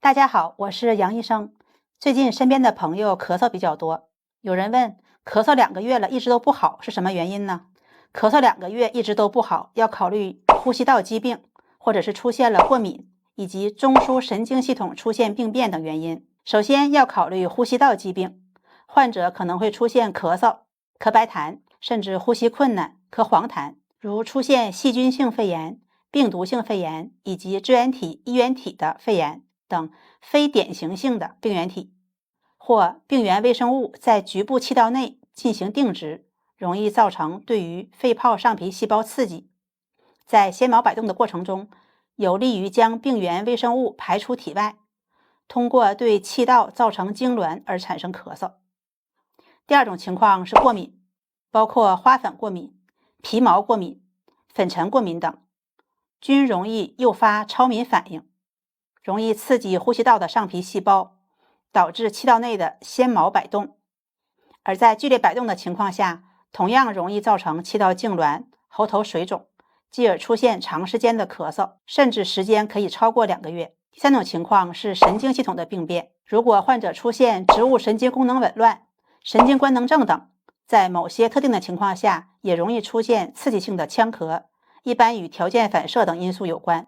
大家好，我是杨医生。最近身边的朋友咳嗽比较多，有人问，咳嗽2个月了，一直都不好，是什么原因呢？咳嗽2个月一直都不好，要考虑呼吸道疾病，或者是出现了过敏，以及中枢神经系统出现病变等原因。首先要考虑呼吸道疾病，患者可能会出现咳嗽、咳白痰，甚至呼吸困难、咳黄痰，如出现细菌性肺炎、病毒性肺炎以及支原体、衣原体的肺炎等非典型性的病原体，或病原微生物在局部气道内进行定植，容易造成对于肺泡上皮细胞刺激，在纤毛摆动的过程中，有利于将病原微生物排出体外，通过对气道造成痉挛而产生咳嗽。第二种情况是过敏，包括花粉过敏、皮毛过敏、粉尘过敏等，均容易诱发超敏反应，容易刺激呼吸道的上皮细胞，导致气道内的纤毛摆动。而在剧烈摆动的情况下，同样容易造成气道痉挛、喉头水肿，继而出现长时间的咳嗽，甚至时间可以超过2个月。第三种情况是神经系统的病变，如果患者出现植物神经功能紊乱、神经官能症等，在某些特定的情况下，也容易出现刺激性的呛咳，一般与条件反射等因素有关。